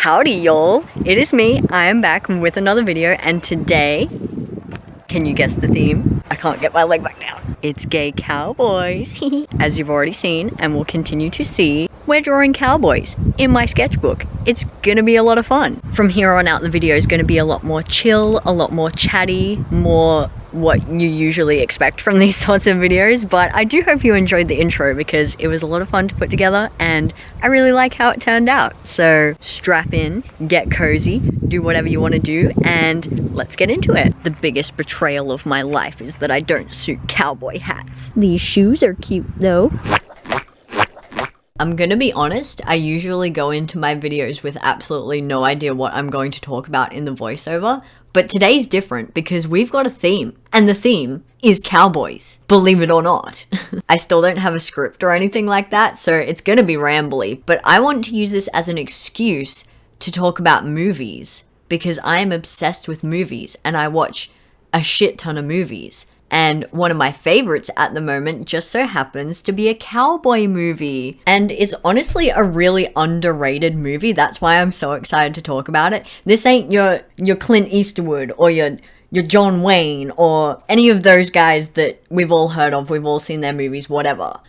Howdy y'all, it is me. I am back with another video, and today, can you guess the theme? I can't get my leg back down. It's gay cowboys. As you've already seen and will continue to see, we're drawing cowboys in my sketchbook. It's gonna be a lot of fun. From here on out, the video is gonna be a lot more chill, a lot more chatty, more what you usually expect from these sorts of videos, but I do hope you enjoyed the intro because it was a lot of fun to put together and I really like how it turned out. So strap in, get cozy, do whatever you want to do, and let's get into it. The biggest betrayal of my life is that I don't suit cowboy hats. These shoes are cute though. I'm gonna be honest, I usually go into my videos with absolutely no idea what I'm going to talk about in the voiceover, but today's different because we've got a theme, and the theme is cowboys, believe it or not. I still don't have a script or anything like that, so it's gonna be rambly, but I want to use this as an excuse to talk about movies, because I am obsessed with movies, and I watch a shit ton of movies. And one of my favorites at the moment just so happens to be a cowboy movie. And it's honestly a really underrated movie. That's why I'm so excited to talk about it. This ain't your Clint Eastwood or your John Wayne or any of those guys that we've all heard of. We've all seen their movies, whatever.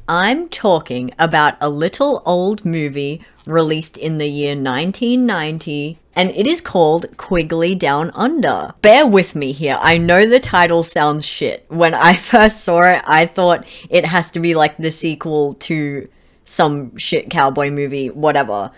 I'm talking about a little old movie released in the year 1990, and it is called Quigley Down Under. Bear with me here, I know the title sounds shit. When I first saw it, I thought it has to be like the sequel to some shit cowboy movie, whatever.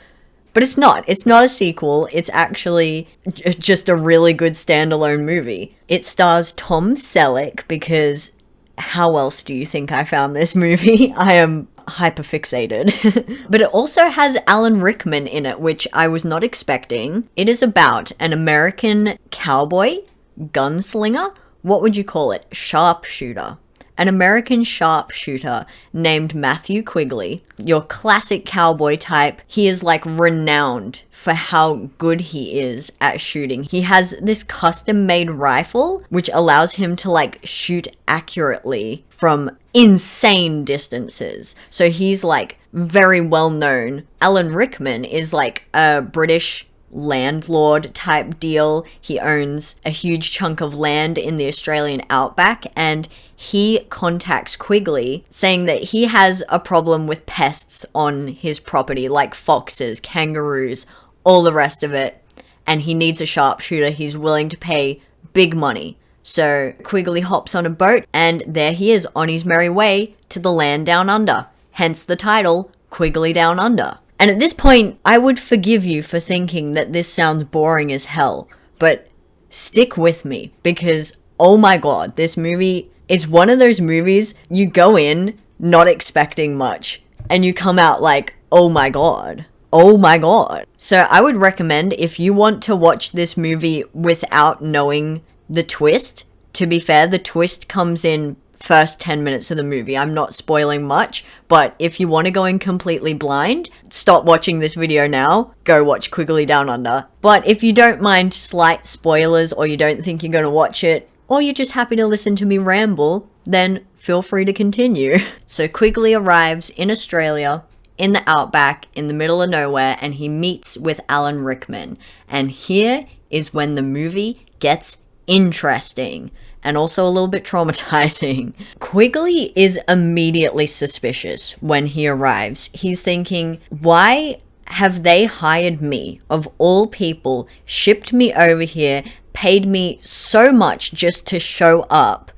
But it's not a sequel, it's actually just a really good standalone movie. It stars Tom Selleck, because how else do you think I found this movie? I am hyperfixated. But it also has Alan Rickman in it, which I was not expecting. It is about an American cowboy, gunslinger, what would you call it? Sharpshooter. An American sharpshooter named Matthew Quigley, your classic cowboy type. He is like renowned for how good he is at shooting. He has this custom-made rifle which allows him to like shoot accurately from insane distances. So he's like very well known. Alan Rickman is like a British landlord type deal. He owns a huge chunk of land in the Australian outback, and he contacts Quigley saying that he has a problem with pests on his property, like foxes, kangaroos, all the rest of it, and he needs a sharpshooter. He's willing to pay big money. So Quigley hops on a boat, and there he is on his merry way to the land down under, hence the title Quigley Down Under. And at this point, I would forgive you for thinking that this sounds boring as hell, but stick with me, because oh my god, this movie is one of those movies you go in not expecting much, and you come out like, oh my god. Oh my god. So I would recommend, if you want to watch this movie without knowing the twist, to be fair, the twist comes in first 10 minutes of the movie. I'm not spoiling much, but if you want to go in completely blind, stop watching this video now, go watch Quigley Down Under. But if you don't mind slight spoilers, or you don't think you're going to watch it, or you're just happy to listen to me ramble, then feel free to continue. So Quigley arrives in Australia, in the outback, in the middle of nowhere, and he meets with Alan Rickman. And here is when the movie gets interesting. And also a little bit traumatizing. Quigley is immediately suspicious when he arrives. He's thinking, why have they hired me, of all people, shipped me over here, paid me so much just to show up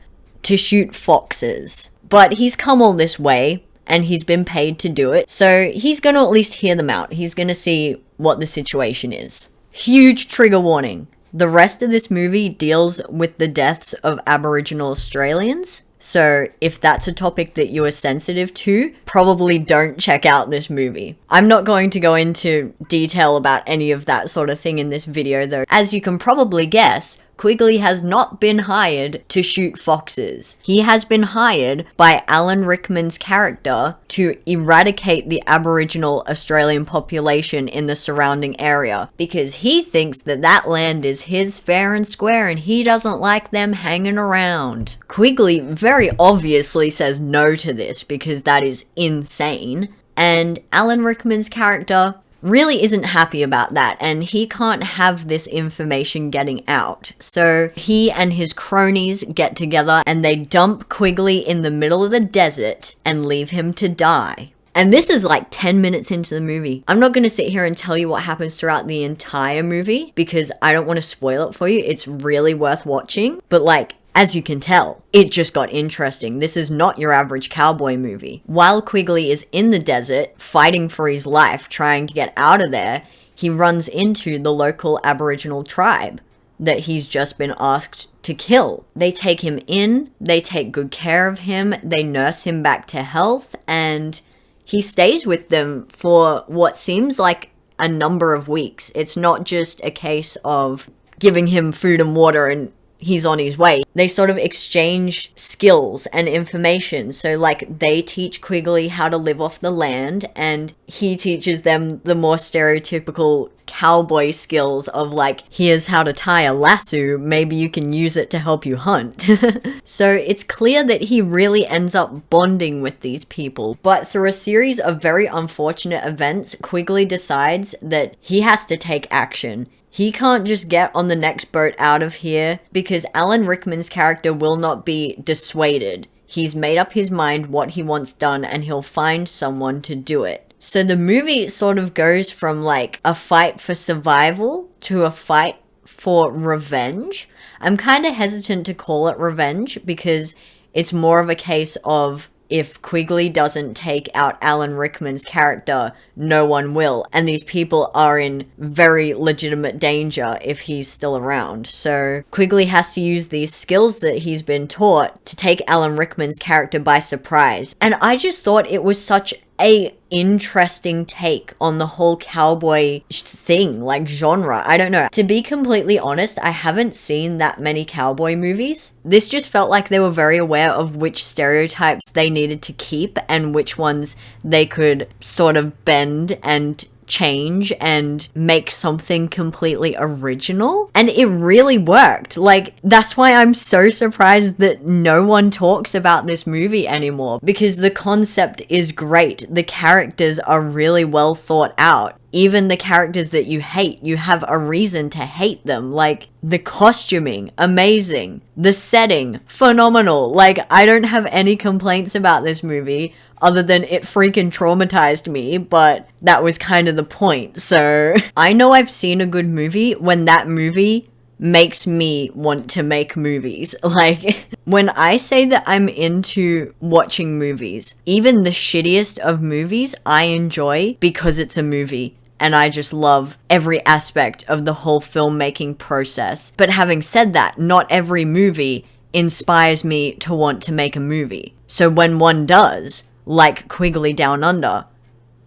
to shoot foxes? But he's come all this way, and he's been paid to do it, so he's gonna at least hear them out. He's gonna see what the situation is. Huge trigger warning. The rest of this movie deals with the deaths of Aboriginal Australians, so if that's a topic that you are sensitive to, probably don't check out this movie. I'm not going to go into detail about any of that sort of thing in this video though. As you can probably guess, Quigley has not been hired to shoot foxes. He has been hired by Alan Rickman's character to eradicate the Aboriginal Australian population in the surrounding area, because he thinks that that land is his fair and square and he doesn't like them hanging around. Quigley very obviously says no to this because that is insane, and Alan Rickman's character really isn't happy about that, and he can't have this information getting out. So he and his cronies get together and they dump Quigley in the middle of the desert and leave him to die. And this is like 10 minutes into the movie. I'm not going to sit here and tell you what happens throughout the entire movie because I don't want to spoil it for you. It's really worth watching. But like, as you can tell, it just got interesting. This is not your average cowboy movie. While Quigley is in the desert, fighting for his life, trying to get out of there, he runs into the local Aboriginal tribe that he's just been asked to kill. They take him in, they take good care of him, they nurse him back to health, and he stays with them for what seems like a number of weeks. It's not just a case of giving him food and water and he's on his way. They sort of exchange skills and information. So like they teach Quigley how to live off the land and he teaches them the more stereotypical cowboy skills of like, here's how to tie a lasso, maybe you can use it to help you hunt. So it's clear that he really ends up bonding with these people. But through a series of very unfortunate events, Quigley decides that he has to take action. He can't just get on the next boat out of here because Alan Rickman's character will not be dissuaded. He's made up his mind what he wants done and he'll find someone to do it. So the movie sort of goes from like a fight for survival to a fight for revenge. I'm kind of hesitant to call it revenge because it's more of a case of if Quigley doesn't take out Alan Rickman's character, no one will. And these people are in very legitimate danger if he's still around. So Quigley has to use these skills that he's been taught to take Alan Rickman's character by surprise. And I just thought it was such a interesting take on the whole cowboy thing, like genre. I don't know. To be completely honest, I haven't seen that many cowboy movies. This just felt like they were very aware of which stereotypes they needed to keep and which ones they could sort of bend and change and make something completely original, and it really worked. Like, that's why I'm so surprised that no one talks about this movie anymore, because the concept is great. The characters are really well thought out. Even the characters that you hate, you have a reason to hate them. Like, the costuming, amazing. The setting, phenomenal. Like, I don't have any complaints about this movie other than it freaking traumatized me, but that was kind of the point. So I know I've seen a good movie when that movie makes me want to make movies. Like, when I say that I'm into watching movies, even the shittiest of movies I enjoy because it's a movie. And I just love every aspect of the whole filmmaking process. But having said that, not every movie inspires me to want to make a movie. So when one does, like Quigley Down Under,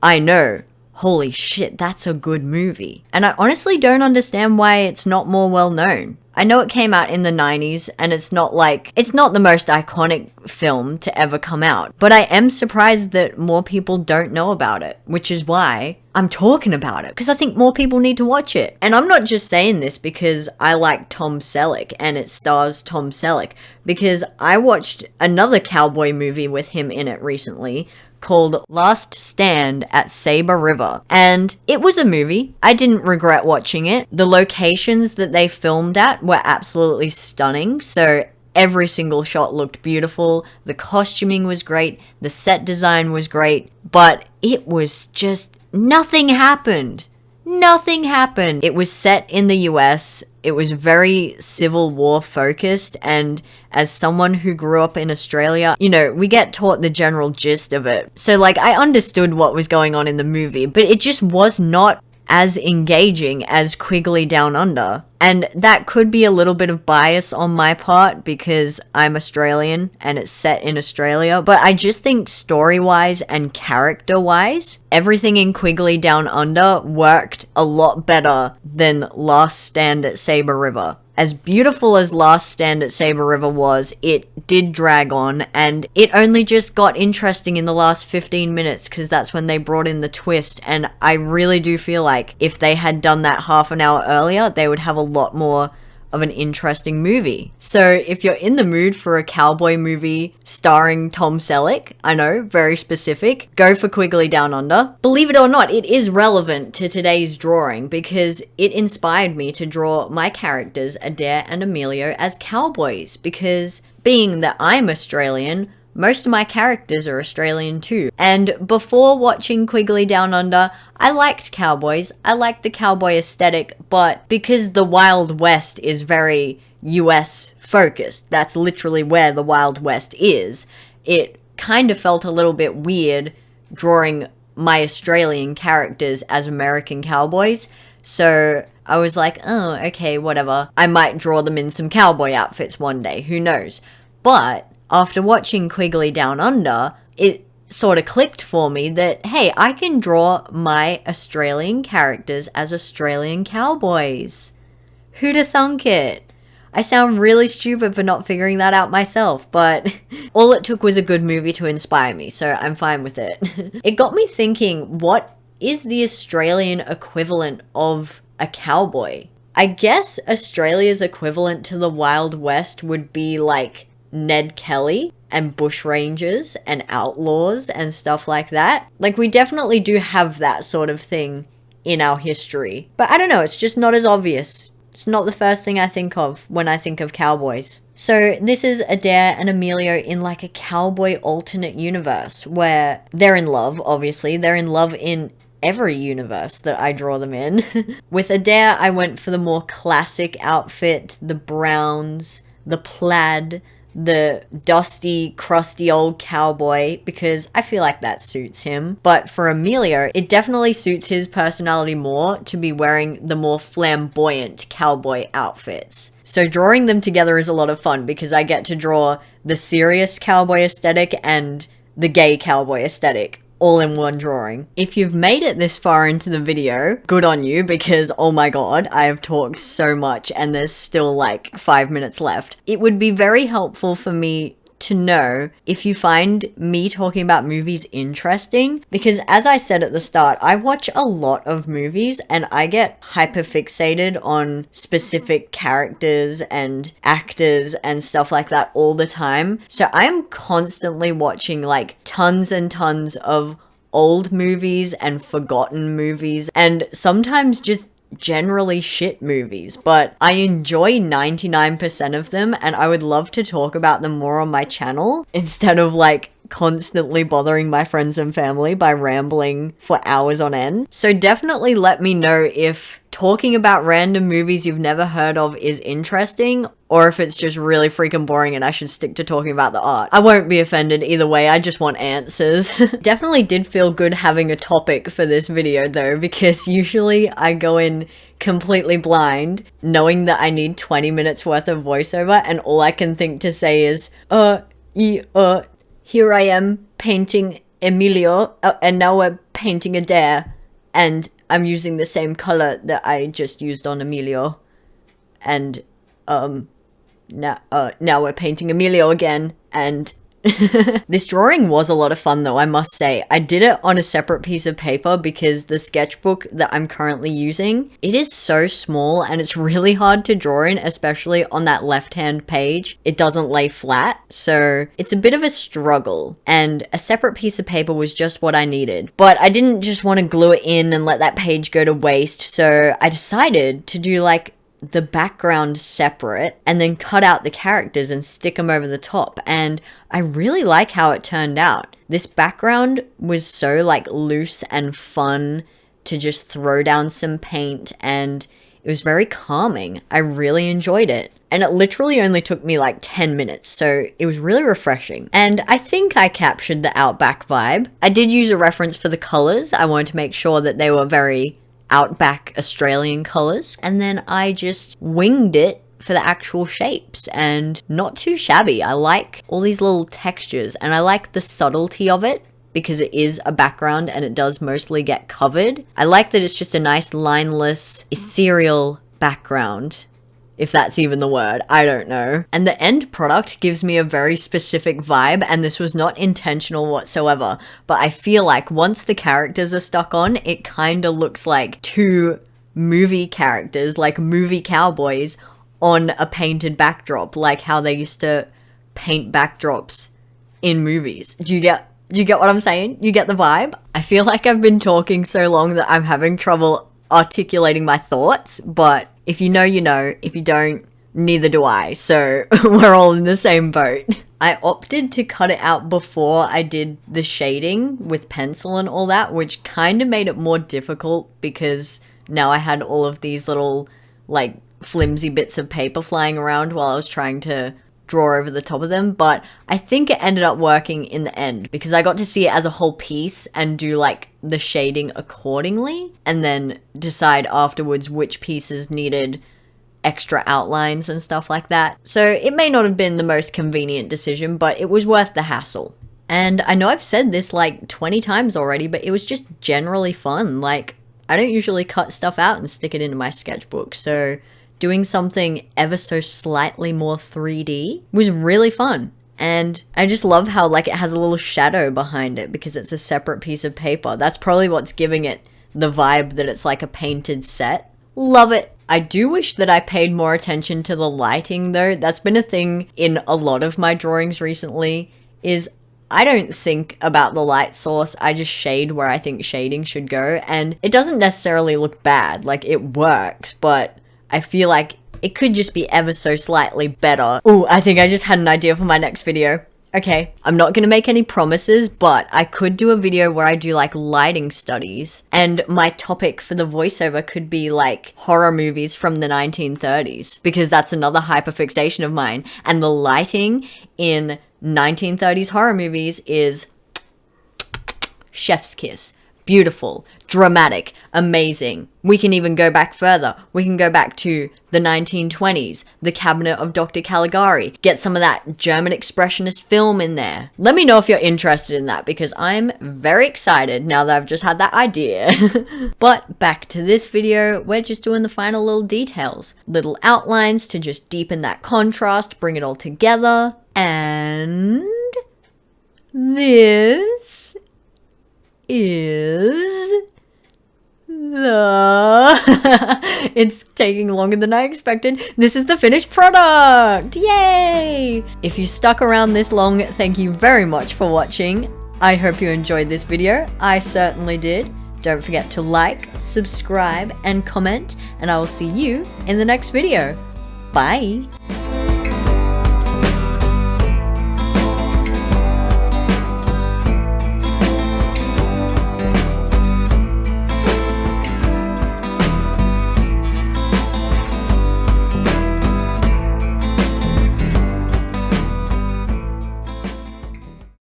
I know, holy shit, that's a good movie. And I honestly don't understand why it's not more well known. I know it came out in the 90s and it's not the most iconic film to ever come out, but I am surprised that more people don't know about it, which is why I'm talking about it, because I think more people need to watch it. And I'm not just saying this because I like Tom Selleck and it stars Tom Selleck, because I watched another cowboy movie with him in it recently called Last Stand at Sabre River. And it was a movie. I didn't regret watching it. The locations that they filmed at were absolutely stunning. So every single shot looked beautiful. The costuming was great. The set design was great. But it was just, nothing happened. Nothing happened. It was set in the US. It was very Civil War focused, and as someone who grew up in Australia, you know, we get taught the general gist of it. So like, I understood what was going on in the movie, but it just was not as engaging as Quigley Down Under. And that could be a little bit of bias on my part because I'm Australian and it's set in Australia. But I just think story-wise and character-wise, everything in Quigley Down Under worked a lot better than Last Stand at Sabre River. As beautiful as Last Stand at Sabre River was, it did drag on, and it only just got interesting in the last 15 minutes because that's when they brought in the twist. And I really do feel like if they had done that half an hour earlier, they would have a lot more of an interesting movie. So if you're in the mood for a cowboy movie starring Tom Selleck, I know, very specific, go for Quigley Down Under. Believe it or not, it is relevant to today's drawing because it inspired me to draw my characters Adair and Emilio as cowboys, because being that I'm Australian, most of my characters are Australian too. And before watching Quigley Down Under, I liked cowboys. I liked the cowboy aesthetic, but because the Wild West is very US focused, that's literally where the Wild West is, it kind of felt a little bit weird drawing my Australian characters as American cowboys. So I was like, oh, okay, whatever. I might draw them in some cowboy outfits one day, who knows. But after watching Quigley Down Under, it sort of clicked for me that, hey, I can draw my Australian characters as Australian cowboys. Who'da thunk it? I sound really stupid for not figuring that out myself, but all it took was a good movie to inspire me, so I'm fine with it. It got me thinking, what is the Australian equivalent of a cowboy? I guess Australia's equivalent to the Wild West would be like Ned Kelly and bushrangers and outlaws and stuff like that. Like, we definitely do have that sort of thing in our history. But I don't know, it's just not as obvious. It's not the first thing I think of when I think of cowboys. So this is Adair and Emilio in like a cowboy alternate universe where they're in love, obviously. They're in love in every universe that I draw them in. With Adair, I went for the more classic outfit, the browns, the plaid, the dusty, crusty old cowboy, because I feel like that suits him. But for Emilio, it definitely suits his personality more to be wearing the more flamboyant cowboy outfits. So drawing them together is a lot of fun because I get to draw the serious cowboy aesthetic and the gay cowboy aesthetic all in one drawing. If you've made it this far into the video, good on you, because oh my god, I have talked so much and there's still like 5 minutes left. It would be very helpful for me to know if you find me talking about movies interesting, because as I said at the start, I watch a lot of movies and I get hyperfixated on specific characters and actors and stuff like that all the time. So I'm constantly watching like tons and tons of old movies and forgotten movies, and sometimes just generally shit movies, but I enjoy 99% of them and I would love to talk about them more on my channel instead of like constantly bothering my friends and family by rambling for hours on end. So definitely let me know if talking about random movies you've never heard of is interesting, or if it's just really freaking boring and I should stick to talking about the art. I won't be offended either way, I just want answers. Definitely did feel good having a topic for this video though, because usually I go in completely blind, knowing that I need 20 minutes worth of voiceover, and all I can think to say is, here I am painting Emilio, and now we're painting Adair, and I'm using the same color that I just used on Emilio, and now we're painting Emilio again, and this drawing was a lot of fun though, I must say. I did it on a separate piece of paper because the sketchbook that I'm currently using, it is so small and it's really hard to draw in, especially on that left-hand page. It doesn't lay flat, so it's a bit of a struggle, and a separate piece of paper was just what I needed. But I didn't just want to glue it in and let that page go to waste, so I decided to do like the background separate and then cut out the characters and stick them over the top, and I really like how it turned out. This background was so like loose and fun to just throw down some paint, and it was very calming. I really enjoyed it, and it literally only took me like 10 minutes, so it was really refreshing. And I think I captured the Outback vibe. I did use a reference for the colors. I wanted to make sure that they were very Outback Australian colors, and then I just winged it for the actual shapes, and not too shabby. I like all these little textures, and I like the subtlety of it because it is a background and it does mostly get covered. I like that it's just a nice lineless, ethereal background, if that's even the word, I don't know. And the end product gives me a very specific vibe, and this was not intentional whatsoever, but I feel like once the characters are stuck on, it kind of looks like two movie characters, like movie cowboys, on a painted backdrop, like how they used to paint backdrops in movies. Do you get what I'm saying? You get the vibe? I feel like I've been talking so long that I'm having trouble articulating my thoughts, but if you know, you know. If you don't, neither do I. So we're all in the same boat. I opted to cut it out before I did the shading with pencil and all that, which kind of made it more difficult because now I had all of these little, like, flimsy bits of paper flying around while I was trying to draw over the top of them. But I think it ended up working in the end because I got to see it as a whole piece and do, like, the shading accordingly and then decide afterwards which pieces needed extra outlines and stuff like that. So it may not have been the most convenient decision, but it was worth the hassle. And I know I've said this like 20 times already, but it was just generally fun. Like, I don't usually cut stuff out and stick it into my sketchbook, so doing something ever so slightly more 3D was really fun. And I just love how, like, it has a little shadow behind it because it's a separate piece of paper. That's probably what's giving it the vibe that it's like a painted set. Love it. I do wish that I paid more attention to the lighting though. That's been a thing in a lot of my drawings recently, is I don't think about the light source. I just shade where I think shading should go, and it doesn't necessarily look bad. Like, it works, but I feel like it could just be ever so slightly better. Ooh, I think I just had an idea for my next video. Okay, I'm not gonna make any promises, but I could do a video where I do like lighting studies, and my topic for the voiceover could be like horror movies from the 1930s, because that's another hyperfixation of mine. And the lighting in 1930s horror movies is chef's kiss. Beautiful, dramatic, amazing. We can even go back further. We can go back to the 1920s, the Cabinet of Dr. Caligari. Get some of that German expressionist film in there. Let me know if you're interested in that, because I'm very excited now that I've just had that idea. But back to this video, we're just doing the final little details. Little outlines to just deepen that contrast, bring it all together. And this is the it's taking longer than I expected. This is the finished product. Yay! If you stuck around this long, thank you very much for watching. I hope you enjoyed this video. I certainly did. Don't forget to like, subscribe, and comment, and I will see you in the next video. Bye!